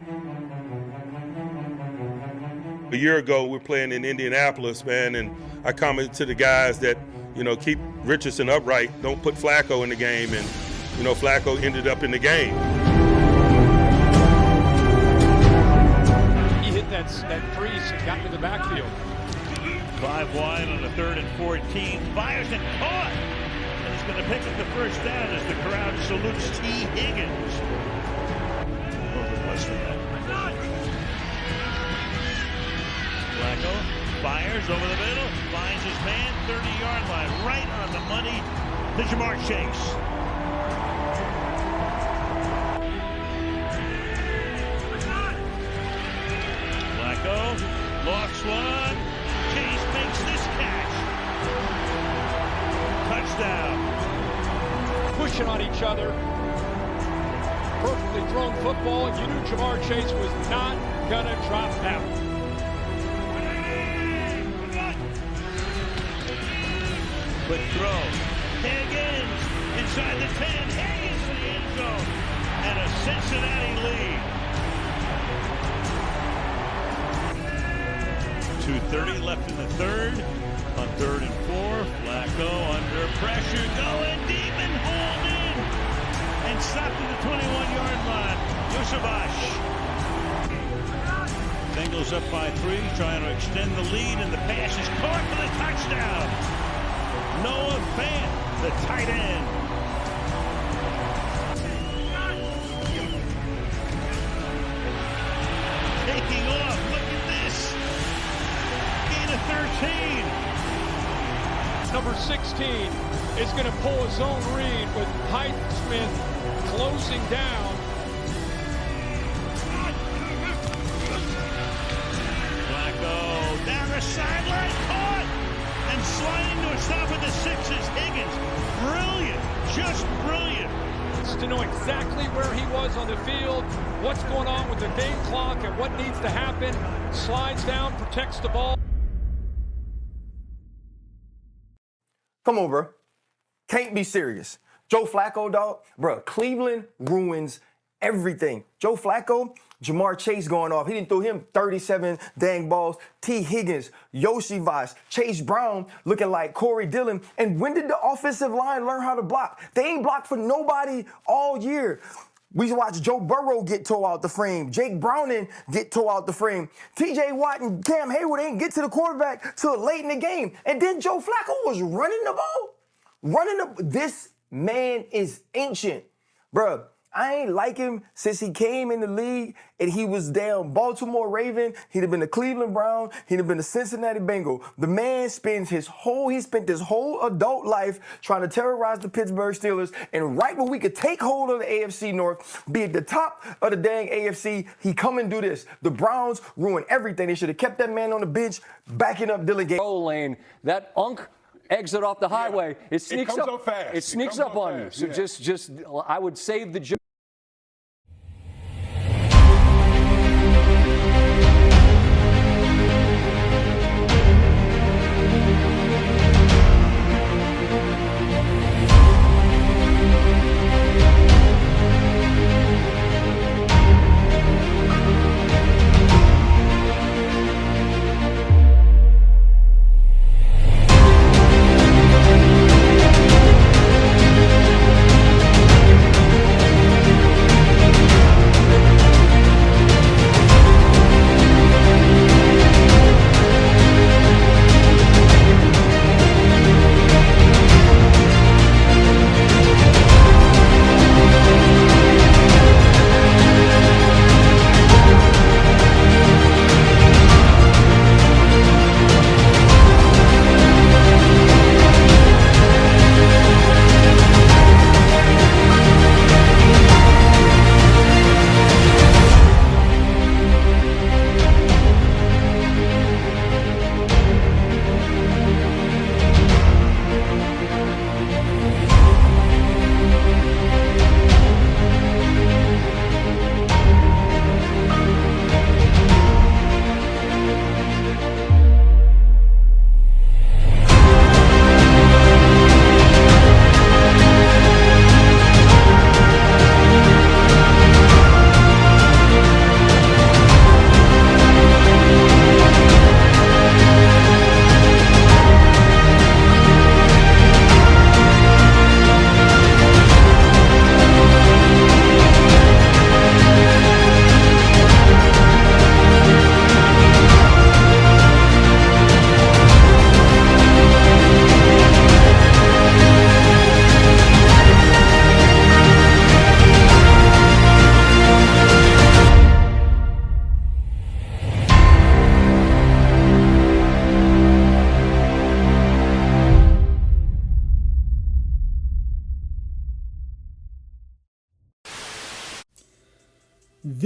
A year ago, we were playing in Indianapolis, man, and I commented to the guys that, keep Richardson upright, don't put FLACCO in the game, and, FLACCO ended up in the game. He hit that crease and got into the backfield. 5 wide on a 3rd and 14. Fires and caught. And he's going to pick up the first down as the crowd salutes T. Higgins. Overpass for that. FLACCO fires over the middle, finds his man, 30-yard line, right on the money to Jamar Chase. FLACCO lofts one. Chase makes this catch. Touchdown. Pushing on each other. Perfectly thrown football, and you knew Jamar Chase was not going to drop out. Quick throw. Higgins inside the 10. Higgins to the end zone. And a Cincinnati lead. 2:30 left in the third. On 3rd and 4. FLACCO under pressure. Going deep and holding. And stopped at the 21-yard line. Yosavash. Bengals up by 3. Trying to extend the lead. And the pass is caught for the touchdown. Noah Fant, the tight end. Taking off, look at this. Gain of 13. Number 16 is going to pull his own read with Highsmith closing down. FLACCO down the sideline, caught. And sliding to a stop at the 6 is Higgins. Brilliant, just brilliant. To know exactly where he was on the field, what's going on with the game clock, and what needs to happen. Slides down, protects the ball. Come on, bro. Can't be serious. Joe FLACCO, dog. Bro, Cleveland ruins everything. Joe FLACCO, Jamar Chase going off. He didn't throw him 37 dang balls. T. Higgins, Yosavash, Chase Brown looking like Corey Dillon. And when did the offensive line learn how to block? They ain't blocked for nobody all year. We watched Joe Burrow get tore out the frame. Jake Browning get tore out the frame. T.J. Watt and Cam Hayward ain't get to the quarterback till late in the game. And then Joe FLACCO was running the ball. This man is ancient. Bruh, I ain't like him since he came in the league and he was down Baltimore Raven. He'd have been a Cleveland Brown. He'd have been a Cincinnati Bengal. The man spent this whole adult life trying to terrorize the Pittsburgh Steelers. And right when we could take hold of the AFC North, be at the top of the dang AFC, he come and do this. The Browns ruined everything. They should have kept that man on the bench, backing up Dylan Gates. Lane, that exit off the highway, it sneaks up fast. It sneaks up on you. So just I would save the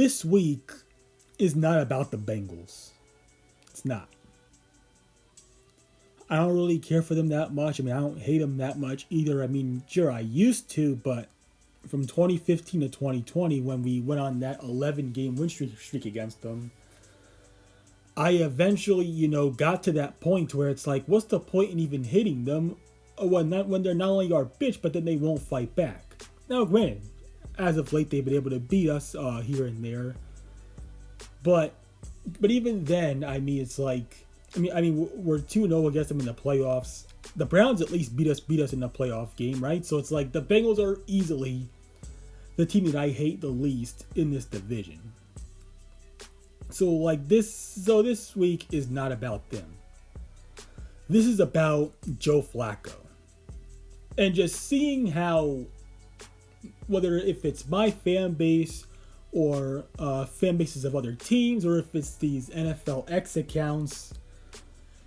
this week is not about the Bengals. It's not. I don't really care for them that much. I mean, I don't hate them that much either. I mean, sure, I used to, but from 2015 to 2020, when we went on that 11-game win streak against them, I eventually, got to that point where it's like, what's the point in even hitting them when they're not only our bitch, but then they won't fight back? Now, granted, as of late, they've been able to beat us here and there. But even then, I mean, it's like, we're 2-0 against them in the playoffs. The Browns at least beat us in the playoff game, right? So it's like the Bengals are easily the team that I hate the least in this division. So this week is not about them. This is about Joe Flacco. And just seeing how, if it's my fan base or fan bases of other teams, or if it's these NFL X accounts,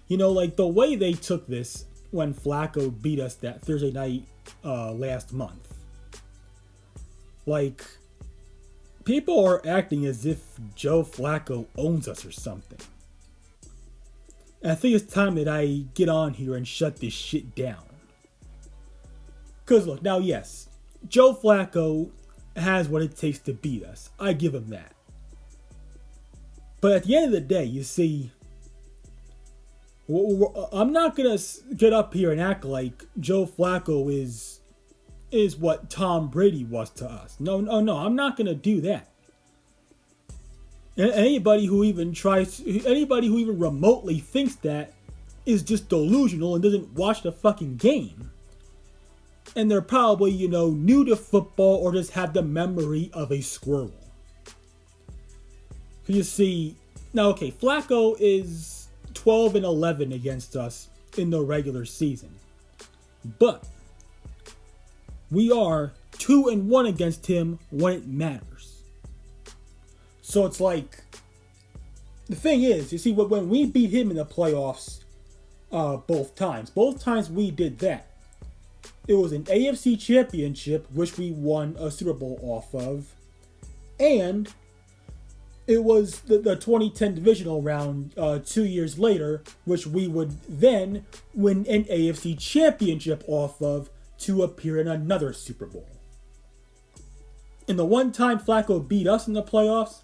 the way they took this when Flacco beat us that Thursday night last month. People are acting as if Joe Flacco owns us or something. And I think it's time that I get on here and shut this shit down. Because look, now yes, Joe Flacco has what it takes to beat us. I give him that. But at the end of the day, you see, I'm not going to get up here and act like Joe Flacco is what Tom Brady was to us. No, I'm not going to do that. And anybody who even remotely thinks that is just delusional and doesn't watch the fucking game. And they're probably, new to football or just have the memory of a squirrel. You see, now okay, Flacco is 12-11 against us in the regular season. But we are 2-1 against him when it matters. So it's like, the thing is, you see, when we beat him in the playoffs, both times we did that. It was an AFC championship, which we won a Super Bowl off of, and it was the 2010 divisional round 2 years later, which we would then win an AFC championship off of to appear in another Super Bowl. And the one time Flacco beat us in the playoffs,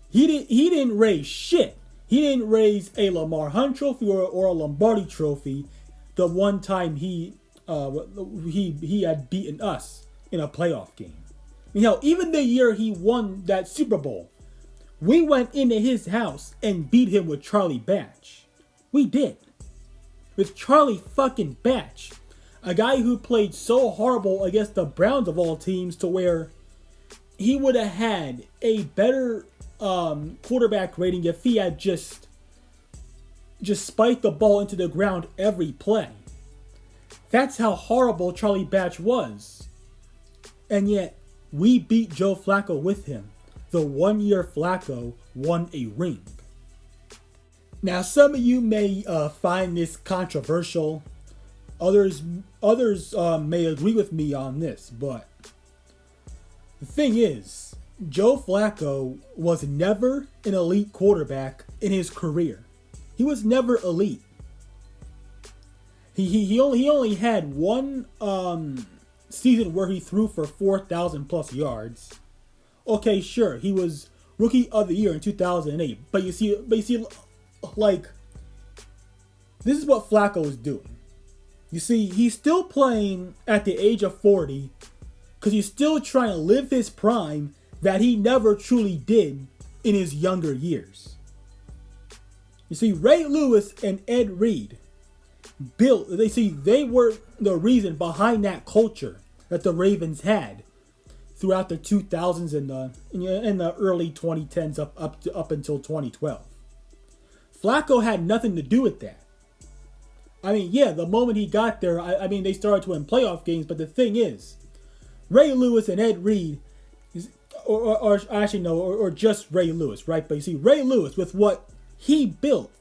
he didn't raise shit. He didn't raise a Lamar Hunt trophy or a Lombardi trophy. The one time he had beaten us in a playoff game. Even the year he won that Super Bowl, we went into his house and beat him with Charlie Batch. We did. With Charlie fucking Batch. A guy who played so horrible against the Browns of all teams to where he would have had a better quarterback rating if he had just spiked the ball into the ground every play. That's how horrible Charlie Batch was. And yet, we beat Joe Flacco with him. The 1 year Flacco won a ring. Now, some of you may find this controversial. Others may agree with me on this, but the thing is, Joe Flacco was never an elite quarterback in his career. He was never elite. He only had one season where he threw for 4,000 plus yards. Okay, sure, he was Rookie of the Year in 2008, but you see, like, this is what Flacco is doing. You see, he's still playing at the age of 40 because he's still trying to live his prime that he never truly did in his younger years. You see, Ray Lewis and Ed Reed they were the reason behind that culture that the Ravens had throughout the 2000s and the early 2010s up until 2012. Flacco had nothing to do with that. I mean, yeah, the moment he got there, they started to win playoff games, but the thing is, Ray Lewis and Ed Reed, or just Ray Lewis, right? But you see, Ray Lewis, with what he built,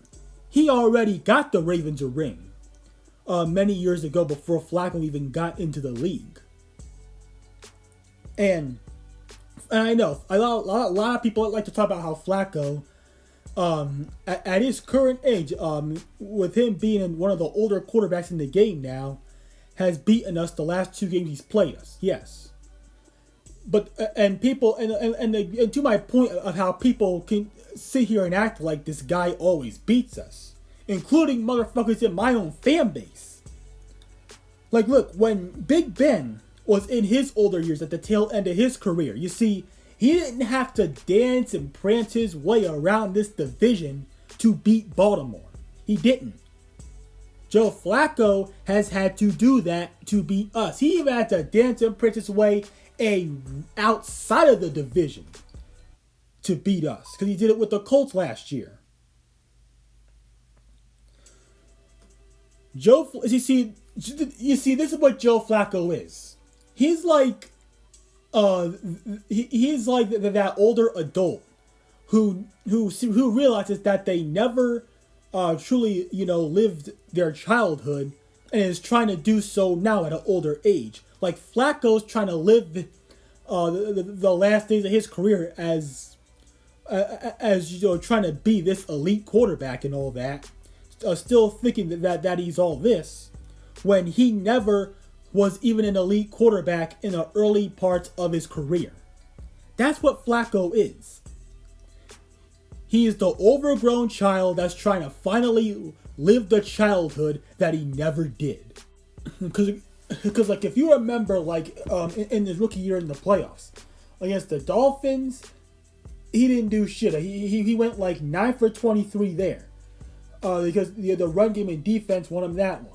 he already got the Ravens a ring many years ago before Flacco even got into the league. And and I know a lot of people like to talk about how Flacco, at his current age, with him being one of the older quarterbacks in the game now, has beaten us the last 2 games he's played us. Yes, but and people and to my point of how people can sit here and act like this guy always beats us, including motherfuckers in my own fan base. Like, look, when Big Ben was in his older years at the tail end of his career, you see, he didn't have to dance and prance his way around this division to beat Baltimore. He didn't. Joe Flacco has had to do that to beat us. He even had to dance and prance his way outside of the division to beat us, because he did it with the Colts last year. You see, this is what Joe Flacco is. He's like, he's like that older adult who realizes that they never truly, lived their childhood and is trying to do so now at an older age. Like, Flacco's trying to live the last days of his career as trying to be this elite quarterback and all that, still thinking that he's all this, when he never was even an elite quarterback in the early parts of his career. That's what Flacco is. He is the overgrown child that's trying to finally live the childhood that he never did. Because like, if you remember, like, in his rookie year in the playoffs against the Dolphins, he didn't do shit. He went like 9 for 23 there, because the run game and defense won him that one.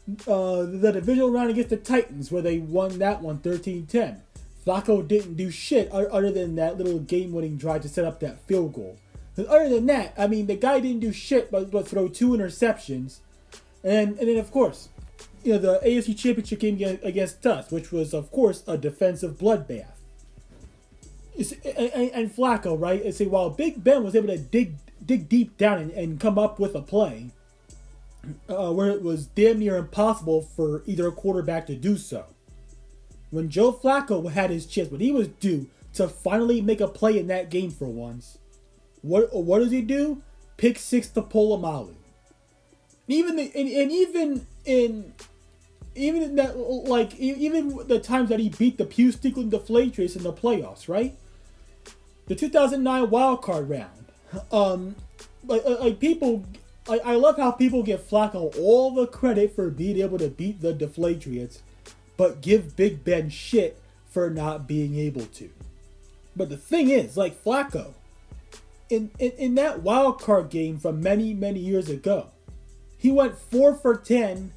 The divisional round against the Titans, where they won that one 13-10. Flacco didn't do shit other than that little game-winning drive to set up that field goal. Other than that, I mean, the guy didn't do shit but throw 2 interceptions. And then, of course, the AFC Championship game against us, which was, of course, a defensive bloodbath. And Flacco, right? And say, while Big Ben was able to dig deep down and come up with a play where it was damn near impossible for either quarterback to do so. When Joe Flacco had his chance, when he was due to finally make a play in that game for once, what does he do? Pick 6 to Polamalu. Even the times that he beat the Pew Steakland Deflatrates in the playoffs, right? The 2009 wild card round. I love how people give Flacco all the credit for being able to beat the Deflatriots, but give Big Ben shit for not being able to. But the thing is, like, Flacco, in that wild card game from many, many years ago, he went 4 for 10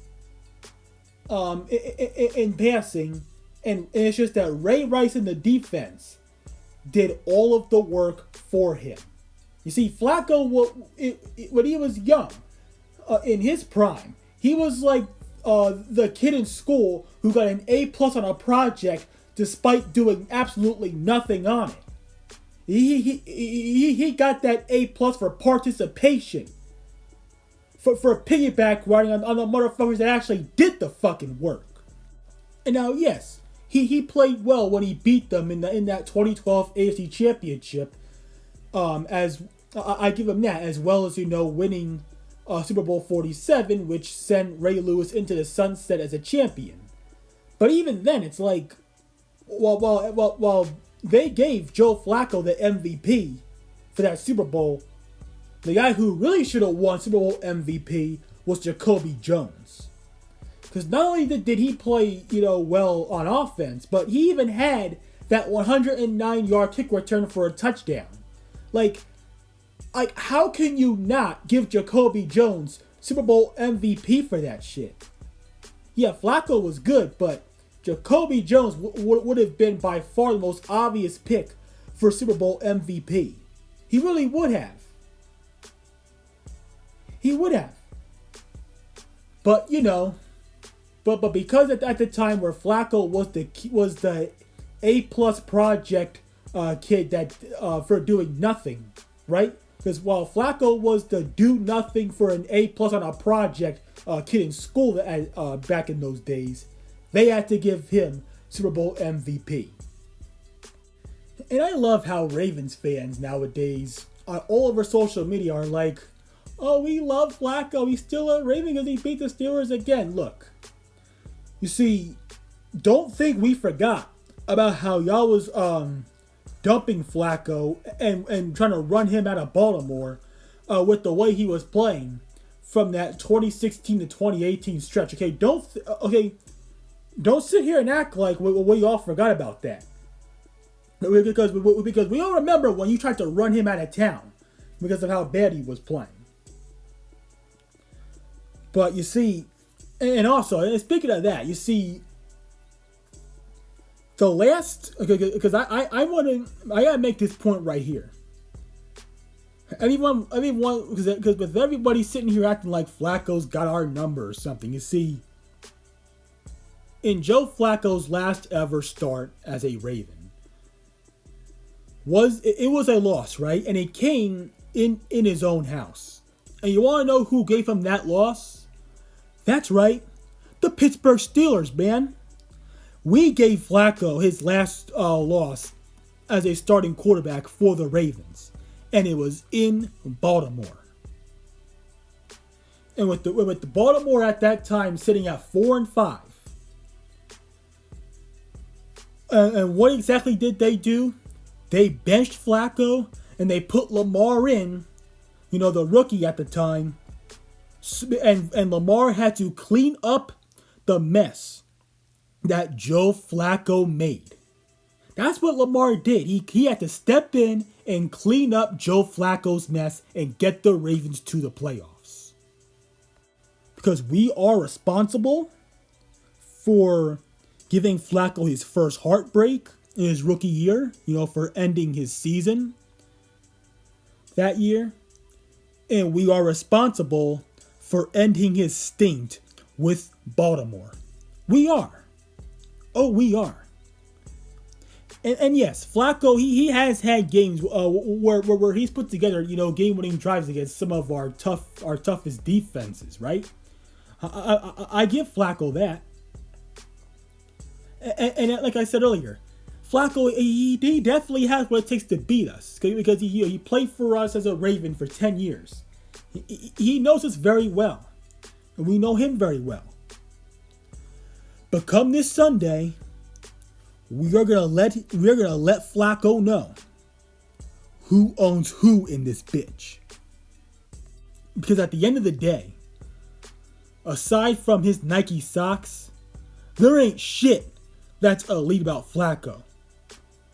in passing, and it's just that Ray Rice and the defense did all of the work for him. You see, Flacco, when he was young, in his prime, he was like the kid in school who got an A+ on a project despite doing absolutely nothing on it. He got that A+ for participation, for piggyback riding on the motherfuckers that actually did the fucking work. And now, yes, he played well when he beat them in that 2012 AFC Championship. As I give him that, as well as winning Super Bowl 47, which sent Ray Lewis into the sunset as a champion. But even then, it's like, while they gave Joe Flacco the MVP for that Super Bowl, the guy who really should have won Super Bowl MVP was Jacoby Jones. Because not only did he play, well on offense, but he even had that 109-yard kick return for a touchdown. Like, how can you not give Jacoby Jones Super Bowl MVP for that shit? Yeah, Flacco was good, but Jacoby Jones would have been by far the most obvious pick for Super Bowl MVP. He really would have. He would have. But, but because at the time where Flacco was the A+ project kid that for doing nothing, right? Because while Flacco was the do nothing for an A+ on a project kid in school back in those days, they had to give him Super Bowl MVP. And I love how Ravens fans nowadays on all over social media are like, oh, we love Flacco. He's still a Raven because he beat the Steelers again. Look, you see, don't think we forgot about how y'all was dumping Flacco and trying to run him out of Baltimore with the way he was playing from that 2016 to 2018 stretch. Okay, don't sit here and act like we all forgot about that. Because we all remember when you tried to run him out of town because of how bad he was playing. But you see, and speaking of that, you see, the last, because I gotta make this point right here. Everyone, because with everybody sitting here acting like Flacco's got our number or something, you see, in Joe Flacco's last ever start as a Raven, it was a loss, right? And it came in his own house. And you want to know who gave him that loss? That's right, the Pittsburgh Steelers, man. We gave Flacco his last loss as a starting quarterback for the Ravens, and it was in Baltimore. And with the Baltimore at that time sitting at 4-5, and what exactly did they do? They benched Flacco and they put Lamar in, the rookie at the time. And Lamar had to clean up the mess that Joe Flacco made. That's what Lamar did. He had to step in and clean up Joe Flacco's mess and get the Ravens to the playoffs. Because we are responsible for giving Flacco his first heartbreak in his rookie year, for ending his season that year. And we are responsible for ending his stint with Baltimore. We are. Oh, we are. And yes, Flacco, he has had games where he's put together, game-winning drives against some of our toughest defenses, right? I give Flacco that. And like I said earlier, Flacco, he definitely has what it takes to beat us because he played for us as a Raven for 10 years. He knows us very well, and we know him very well. But come this Sunday, we are gonna let Flacco know who owns who in this bitch. Because at the end of the day, aside from his Nike socks, there ain't shit that's elite about Flacco.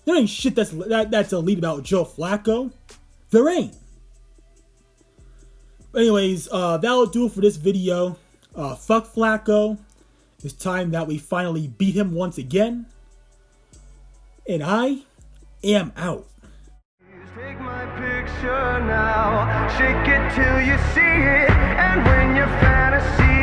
There ain't shit that's elite about Joe Flacco. There ain't. Anyways, that'll do it for this video. Fuck Flacco. It's time that we finally beat him once again. And I am out. Take my picture now, shake it till you see it, and when your fantasy